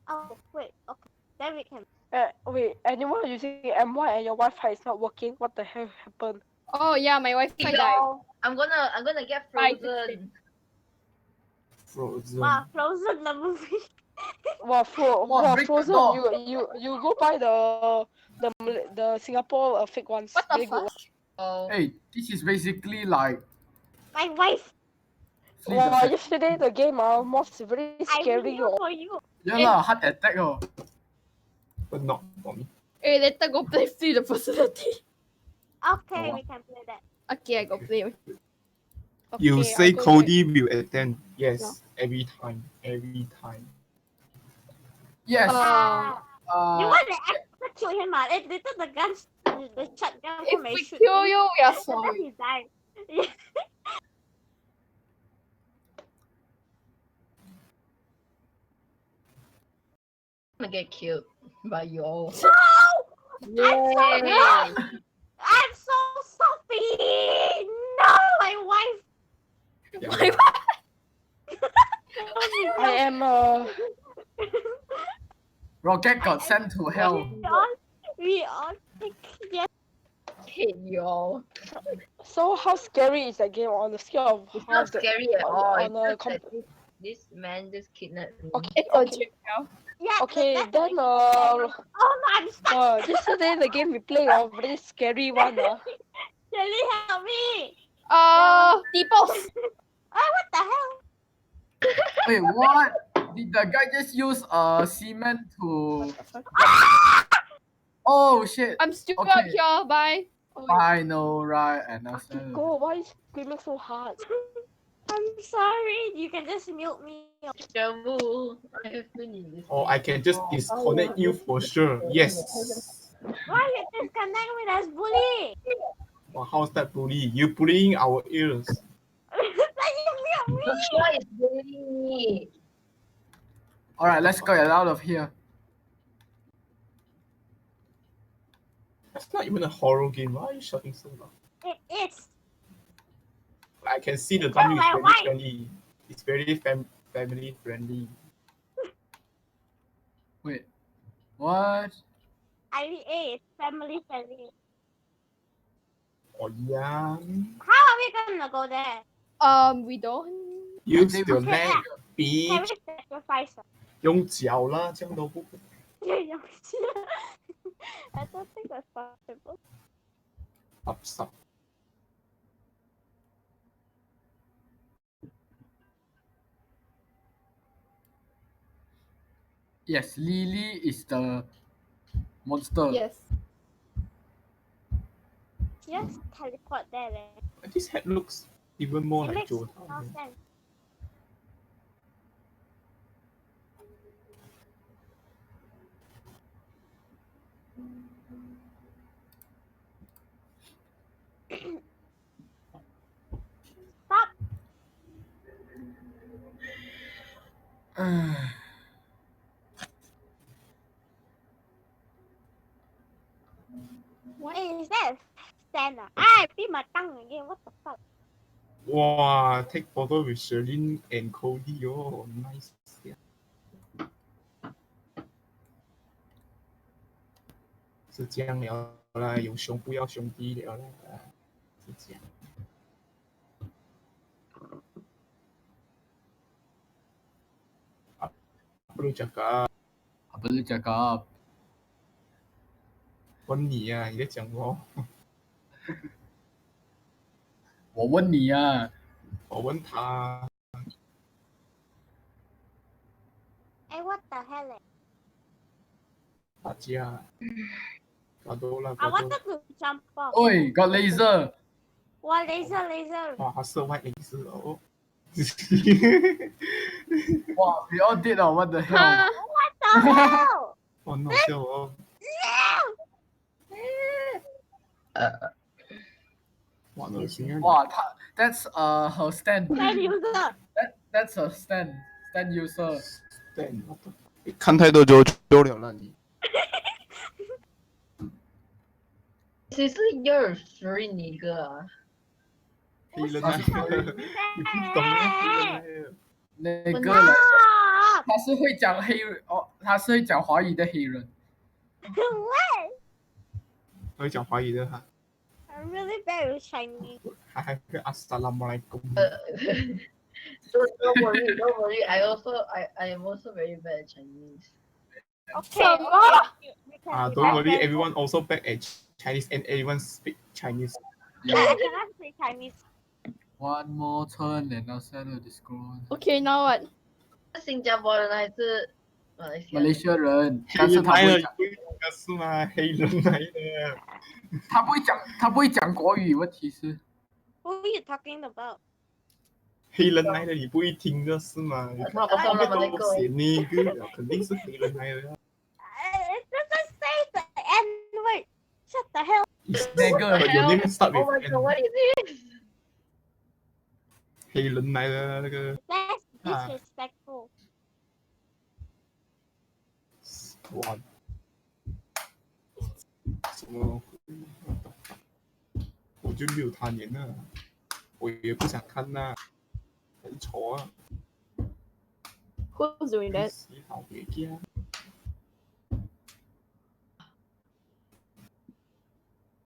Oh wait, okay. Then we can. Wait, anyone using M1 and your Wi-Fi is not working? What the hell happened? Oh yeah, my Wi-Fi died. I'm gonna get Frozen. Frozen. Wow, Frozen the movie. Frozen. You go buy the Singapore fake ones. What the Very good fuck? Oh. Hey, this is basically like. My wife. Wow, yesterday the game was very scary. I for you. Yeah lah, heart attack oh. But not for me. Hey, later go play Free the Facility. Okay, we can play that. Okay, I go play. You Okay, say I'll go Cody will attend. Yes, No. every time. Every time. Yes. You want to execute him, later the guns, the shotgun If may we shoot kill him. you, we are Then sorry. he died. I'm gonna get killed by you all. No! I'm so sorry! No, my wife! Yeah. I am Rocket got sent to hell. We all think yes. Hate you all. So how scary is that game on the scale of It's how not scary at all. on a It's just that this man just kidnapped me. Okay, It's a dream now. Yeah, okay, that's then oh no, I'm stuck. yesterday the game we played a very scary one. Jelly, help me! T-pose. Oh, what the hell? Wait, what? Did the guy just use cement to? Oh shit! I'm still Okay. out here. Bye. I know, right? And Go, why is screaming so hard? I'm sorry. You can just mute me. Shabu, I have been in this. Or I can just disconnect you for sure. Yes. Why you disconnect with us, bully? Well, how's that bully? You bullying our ears. Then you mute me. Joshua is bullying me. All right, let's get out of here. That's not even a horror game. Why are you shouting so loud? It is. I can see the Tell dummy is my very wife. friendly. It's very family friendly. Wait, what? IVA is family friendly. Oh yeah. How are we gonna go there? We don't. Use Okay, your okay, leg, Can bitch. we sacrifice her? 用脚啦，这样都不。 I don't think that's possible. Up. Yes, Lily is the monster. Yes. Just teleport there. Then. This head looks even more It like makes Joe. no sense. Stop. What is that? Stand up. I beat my tongue again. What the fuck? Wow, take photo with Sherlyn and Cody. Oh, nice. Yeah. 是这样了啦，有兄不要兄弟了啦，是这样。Apa lu cakap? Apa lu cakap? 问你啊，你在讲我？我问你啊，我问他。 Hey, what the hell? 大家，搞多了， I 搞多 wanted to jump off. Oi, got laser. What laser? 哇，他射外零四哦。 Wow, we all did what the hell? What the hell? 哇，很好笑哦。哇，恶心啊！ Wow, that's her stand. Stand user. That's her stand user. 对，看太多周了啦你。谁是123那个？黑人那个，你不懂那个。那个人他是会讲黑哦他是会讲华语的黑人。 What? 会讲华语的哈， I'm really bad with Chinese. 还会阿萨拉马来贡。 Don't worry, don't worry. I am also very bad at Chinese. Okay. 什么？ We can Ah, be don't worry, better. everyone also back at Chinese and everyone speak Chinese. I cannot speak Chinese. One more turn and I'll settle this score. Okay, now what? 是新加坡人还是马来西亚马来西亚人，黑但是人来了，你他不会讲，不会听的是吗？黑人来了，他不会讲国语。问题是， Who are you talking about? 黑人来了，你不会听的是吗？你看那个都写那个，肯定是黑人来了。 It doesn't say the N word. Shut the hell.那个 But your name start Oh my with god, N. what is it? 黑人来了那个 That's Ah. disrespectful. 哇，什么？我就没有他年了，我也不想看呐，很丑啊。 Who's doing that? 洗好别家。